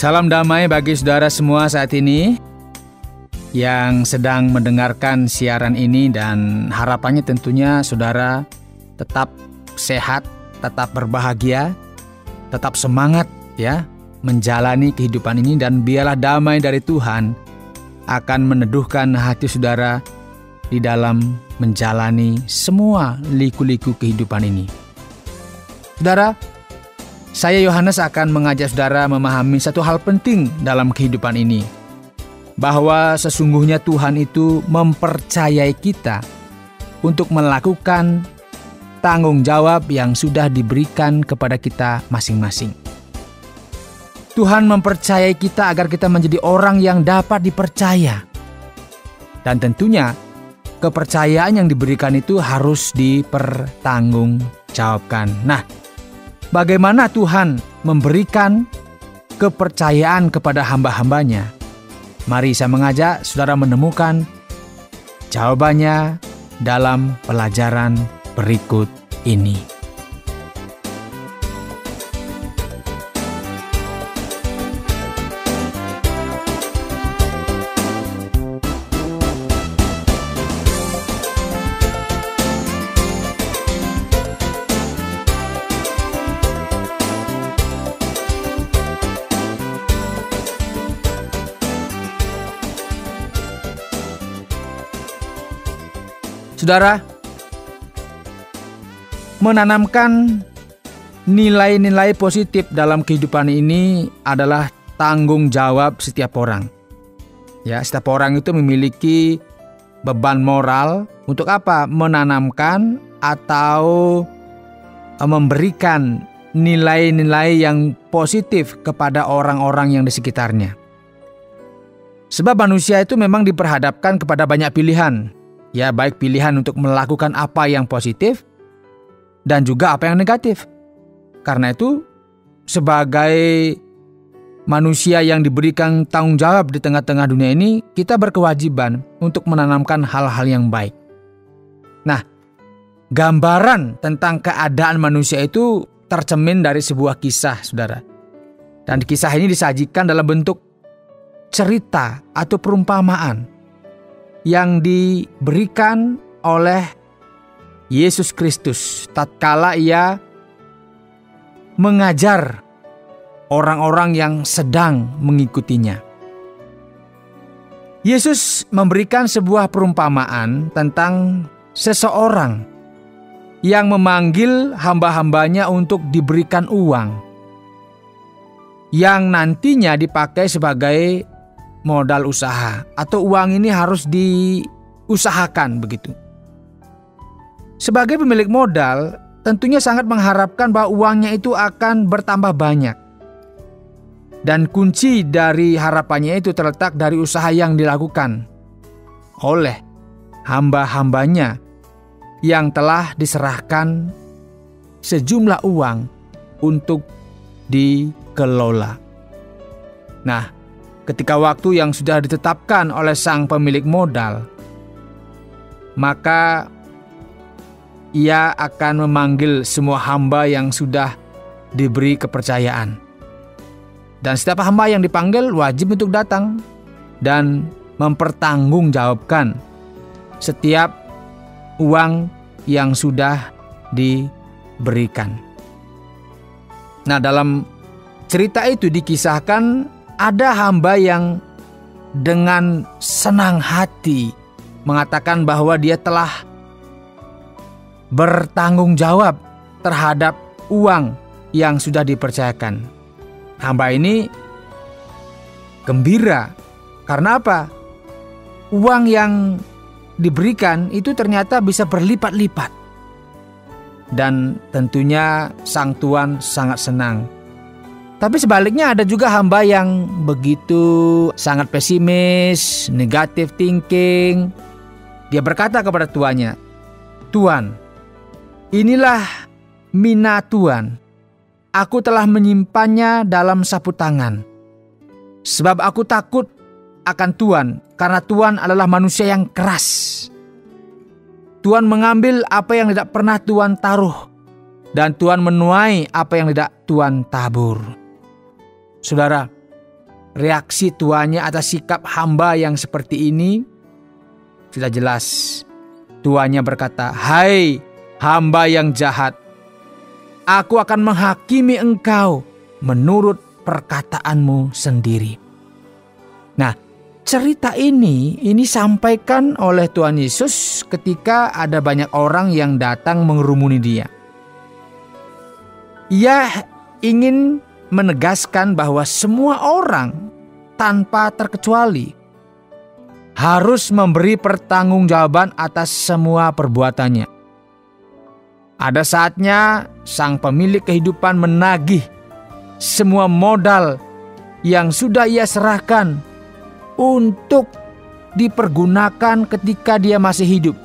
Salam damai bagi saudara semua saat ini yang sedang mendengarkan siaran ini, dan harapannya tentunya saudara tetap sehat, tetap berbahagia, tetap semangat ya menjalani kehidupan ini, dan biarlah damai dari Tuhan akan meneduhkan hati saudara di dalam menjalani semua liku-liku kehidupan ini. Saudara, saya Yohanes akan mengajak saudara memahami satu hal penting dalam kehidupan ini, bahwa sesungguhnya Tuhan itu mempercayai kita untuk melakukan tanggung jawab yang sudah diberikan kepada kita masing-masing. Tuhan mempercayai kita agar kita menjadi orang yang dapat dipercaya. Dan tentunya kepercayaan yang diberikan itu harus dipertanggungjawabkan. Nah, bagaimana Tuhan memberikan kepercayaan kepada hamba-hambanya? Mari saya mengajak saudara menemukan jawabannya dalam pelajaran berikut ini. Saudara, menanamkan nilai-nilai positif dalam kehidupan ini adalah tanggung jawab setiap orang. Ya, setiap orang itu memiliki beban moral untuk apa? Menanamkan atau memberikan nilai-nilai yang positif kepada orang-orang yang di sekitarnya. Sebab manusia itu memang diperhadapkan kepada banyak pilihan. Ya, baik pilihan untuk melakukan apa yang positif dan juga apa yang negatif. Karena itu, sebagai manusia yang diberikan tanggung jawab di tengah-tengah dunia ini, kita berkewajiban untuk menanamkan hal-hal yang baik. Nah, gambaran tentang keadaan manusia itu tercermin dari sebuah kisah, saudara. Dan kisah ini disajikan dalam bentuk cerita atau perumpamaan yang diberikan oleh Yesus Kristus tatkala ia mengajar orang-orang yang sedang mengikutinya. Yesus memberikan sebuah perumpamaan tentang seseorang yang memanggil hamba-hambanya untuk diberikan uang yang nantinya dipakai sebagai modal usaha, atau uang ini harus diusahakan begitu. Sebagai pemilik modal, tentunya sangat mengharapkan bahwa uangnya itu akan bertambah banyak. Dan kunci dari harapannya itu terletak dari usaha yang dilakukan oleh hamba-hambanya yang telah diserahkan sejumlah uang untuk dikelola. Nah, ketika waktu yang sudah ditetapkan oleh sang pemilik modal, maka ia akan memanggil semua hamba yang sudah diberi kepercayaan. Dan setiap hamba yang dipanggil wajib untuk datang dan mempertanggungjawabkan setiap uang yang sudah diberikan. Nah, dalam cerita itu dikisahkan ada hamba yang dengan senang hati mengatakan bahwa dia telah bertanggung jawab terhadap uang yang sudah dipercayakan. Hamba ini gembira. Karena apa? Uang yang diberikan itu ternyata bisa berlipat-lipat. Dan tentunya sang tuan sangat senang. Tapi sebaliknya ada juga hamba yang begitu sangat pesimis, negative thinking. Dia berkata kepada tuannya, "Tuan, inilah mina Tuan. Aku telah menyimpannya dalam sapu tangan. Sebab aku takut akan Tuan, karena Tuan adalah manusia yang keras. Tuan mengambil apa yang tidak pernah Tuan taruh, dan Tuan menuai apa yang tidak Tuan tabur." Saudara, reaksi tuannya atas sikap hamba yang seperti ini, sudah jelas. Tuannya berkata, "Hai hamba yang jahat, aku akan menghakimi engkau menurut perkataanmu sendiri." Nah, cerita ini sampaikan oleh Tuhan Yesus ketika ada banyak orang yang datang mengerumuni dia. Ia ingin menegaskan bahwa semua orang tanpa terkecuali harus memberi pertanggungjawaban atas semua perbuatannya. Ada saatnya sang pemilik kehidupan menagih semua modal yang sudah ia serahkan untuk dipergunakan ketika dia masih hidup.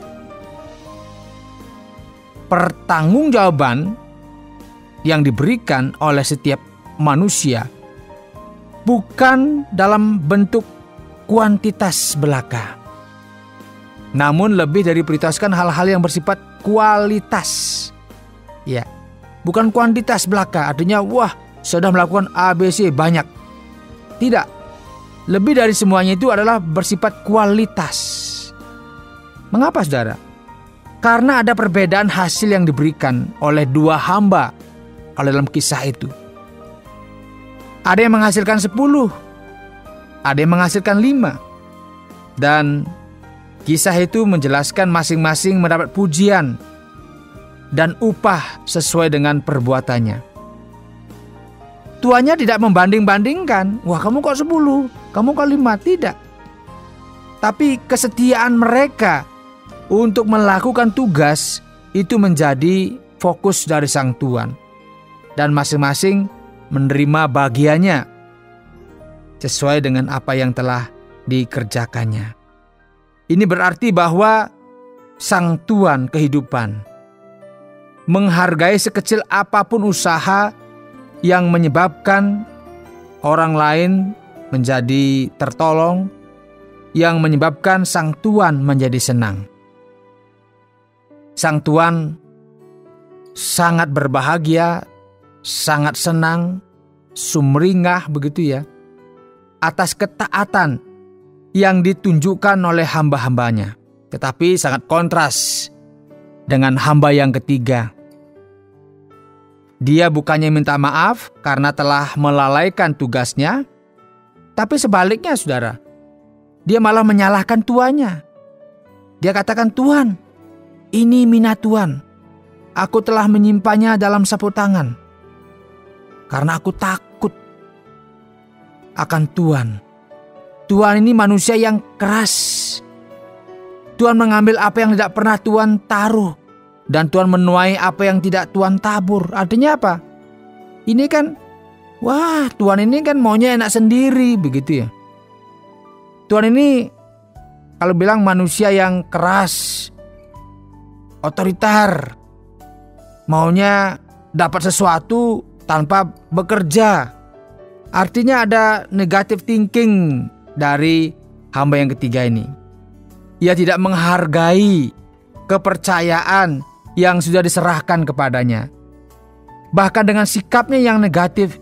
Pertanggungjawaban yang diberikan oleh setiap manusia bukan dalam bentuk kuantitas belaka, namun lebih dari prioritaskan hal-hal yang bersifat kualitas. Ya, bukan kuantitas belaka, artinya wah sudah melakukan ABC banyak. Tidak, lebih dari semuanya itu adalah bersifat kualitas. Mengapa saudara? Karena ada perbedaan hasil yang diberikan oleh dua hamba oleh dalam kisah itu. Ada yang menghasilkan 10, ada yang menghasilkan 5. Dan kisah itu menjelaskan masing-masing mendapat pujian dan upah sesuai dengan perbuatannya. Tuannya tidak membanding-bandingkan, wah kamu kok 10, kamu kok 5, tidak. Tapi kesetiaan mereka untuk melakukan tugas itu menjadi fokus dari sang tuan. Dan masing-masing menerima bagiannya sesuai dengan apa yang telah dikerjakannya. Ini berarti bahwa sang tuan kehidupan menghargai sekecil apapun usaha yang menyebabkan orang lain menjadi tertolong, yang menyebabkan sang tuan menjadi senang. Sang tuan sangat berbahagia, sangat senang, sumringah begitu ya, atas ketaatan yang ditunjukkan oleh hamba-hambanya. Tetapi sangat kontras dengan hamba yang ketiga. Dia bukannya minta maaf karena telah melalaikan tugasnya, tapi sebaliknya saudara, dia malah menyalahkan tuannya. Dia katakan, "Tuhan, ini mina Tuhan. Aku telah menyimpannya dalam sapu tangan karena aku takut akan Tuhan. Tuhan ini manusia yang keras. Tuhan mengambil apa yang tidak pernah Tuhan taruh, dan Tuhan menuai apa yang tidak Tuhan tabur." Artinya apa? Ini kan, wah Tuhan ini kan maunya enak sendiri begitu ya. Tuhan ini kalau bilang manusia yang keras, otoriter, maunya dapat sesuatu tanpa bekerja. Artinya ada negative thinking dari hamba yang ketiga ini. Ia tidak menghargai kepercayaan yang sudah diserahkan kepadanya. Bahkan dengan sikapnya yang negatif,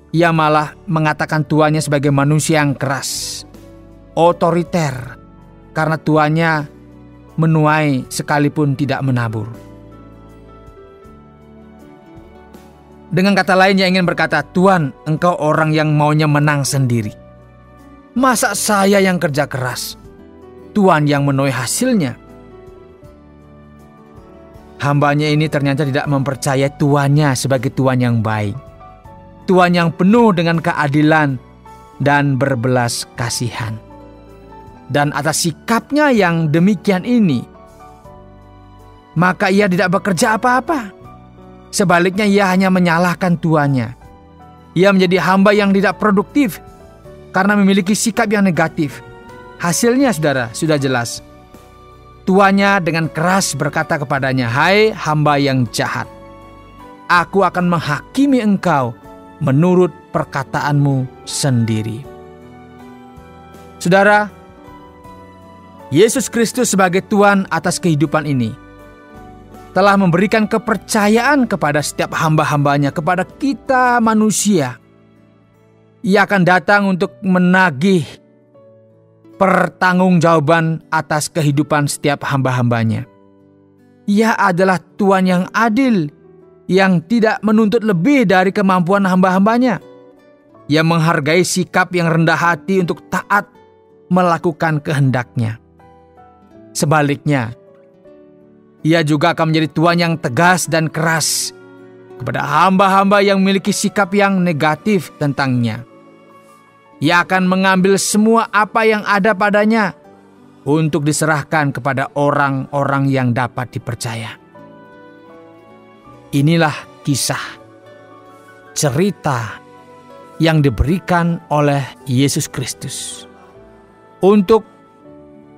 ia malah mengatakan tuannya sebagai manusia yang keras, otoriter, karena tuannya menuai sekalipun tidak menabur. Dengan kata lain, ia ingin berkata, "Tuhan, engkau orang yang maunya menang sendiri. Masa saya yang kerja keras, Tuhan yang menuai hasilnya?" Hambanya ini ternyata tidak mempercayai tuannya sebagai Tuhan yang baik, Tuhan yang penuh dengan keadilan dan berbelas kasihan. Dan atas sikapnya yang demikian ini, maka ia tidak bekerja apa-apa. Sebaliknya ia hanya menyalahkan tuannya. Ia menjadi hamba yang tidak produktif karena memiliki sikap yang negatif. Hasilnya saudara sudah jelas. Tuannya dengan keras berkata kepadanya, "Hai hamba yang jahat, aku akan menghakimi engkau menurut perkataanmu sendiri." Saudara, Yesus Kristus sebagai Tuhan atas kehidupan ini telah memberikan kepercayaan kepada setiap hamba-hambanya, kepada kita manusia, Ia akan datang untuk menagih pertanggungjawaban atas kehidupan setiap hamba-hambanya. Ia adalah Tuhan yang adil, yang tidak menuntut lebih dari kemampuan hamba-hambanya. Ia menghargai sikap yang rendah hati untuk taat melakukan kehendak-Nya. Sebaliknya, Ia juga akan menjadi Tuhan yang tegas dan keras kepada hamba-hamba yang memiliki sikap yang negatif tentang-Nya. Ia akan mengambil semua apa yang ada padanya untuk diserahkan kepada orang-orang yang dapat dipercaya. Inilah kisah, cerita yang diberikan oleh Yesus Kristus untuk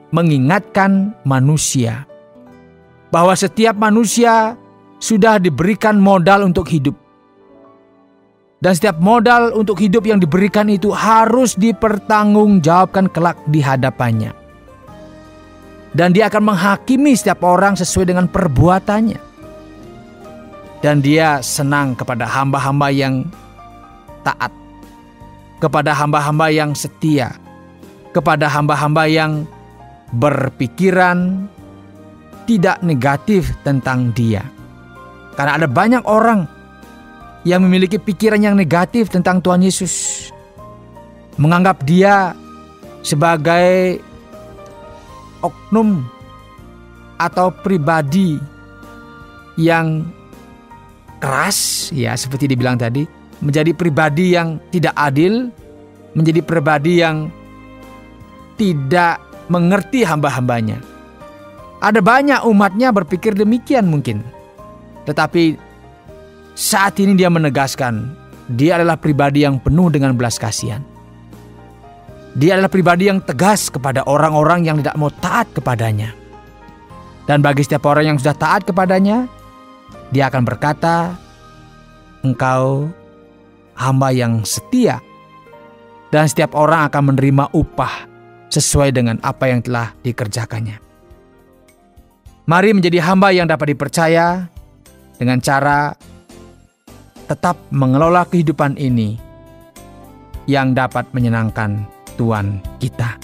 mengingatkan manusia bahwa setiap manusia sudah diberikan modal untuk hidup. Dan setiap modal untuk hidup yang diberikan itu harus dipertanggungjawabkan kelak di hadapannya. Dan Dia akan menghakimi setiap orang sesuai dengan perbuatannya. Dan Dia senang kepada hamba-hamba yang taat, kepada hamba-hamba yang setia, kepada hamba-hamba yang berpikiran tidak negatif tentang Dia. Karena ada banyak orang yang memiliki pikiran yang negatif tentang Tuhan Yesus, menganggap Dia sebagai oknum atau pribadi yang keras, ya seperti dibilang tadi, menjadi pribadi yang tidak adil, menjadi pribadi yang tidak mengerti hamba-hambanya. Ada banyak umatnya berpikir demikian mungkin, tetapi saat ini Dia menegaskan, Dia adalah pribadi yang penuh dengan belas kasihan. Dia adalah pribadi yang tegas kepada orang-orang yang tidak mau taat kepadanya. Dan bagi setiap orang yang sudah taat kepadanya, Dia akan berkata, engkau hamba yang setia. Dan setiap orang akan menerima upah sesuai dengan apa yang telah dikerjakannya. Mari menjadi hamba yang dapat dipercaya dengan cara tetap mengelola kehidupan ini yang dapat menyenangkan Tuhan kita.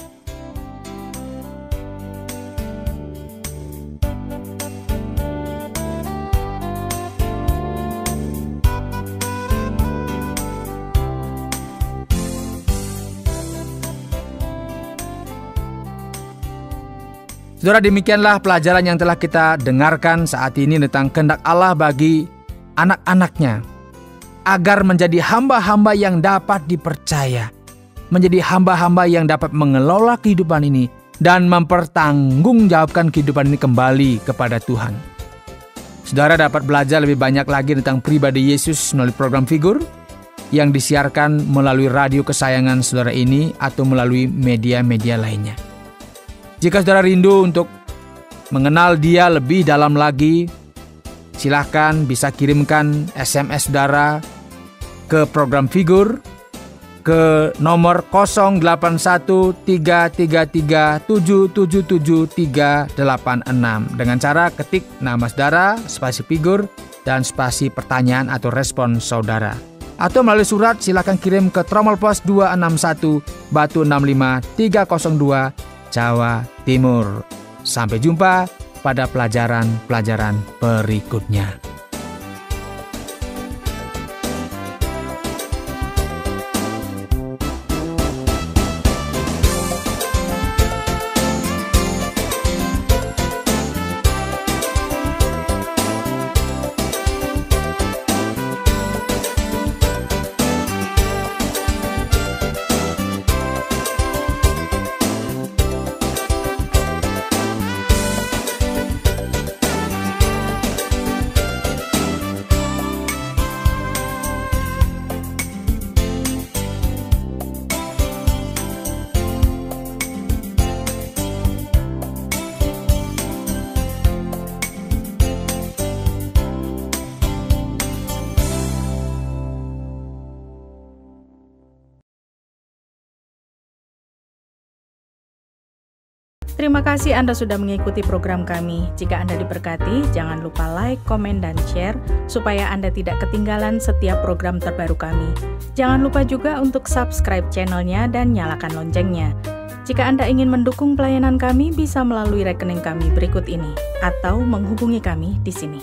Saudara, demikianlah pelajaran yang telah kita dengarkan saat ini tentang kehendak Allah bagi anak-anaknya, agar menjadi hamba-hamba yang dapat dipercaya, menjadi hamba-hamba yang dapat mengelola kehidupan ini dan mempertanggungjawabkan kehidupan ini kembali kepada Tuhan. Saudara dapat belajar lebih banyak lagi tentang pribadi Yesus melalui program Figur yang disiarkan melalui radio kesayangan saudara ini atau melalui media-media lainnya. Jika saudara rindu untuk mengenal Dia lebih dalam lagi, silahkan bisa kirimkan SMS saudara ke program Figur ke nomor 081333777386 dengan cara ketik nama saudara, spasi Figur, dan spasi pertanyaan atau respon saudara. Atau melalui surat silahkan kirim ke Tromol Pos 261 Batu 65302 Jawa Timur. Sampai jumpa pada pelajaran-pelajaran berikutnya. Terima kasih Anda sudah mengikuti program kami. Jika Anda diberkati, jangan lupa like, komen, dan share supaya Anda tidak ketinggalan setiap program terbaru kami. Jangan lupa juga untuk subscribe channelnya dan nyalakan loncengnya. Jika Anda ingin mendukung pelayanan kami, bisa melalui rekening kami berikut ini atau menghubungi kami di sini.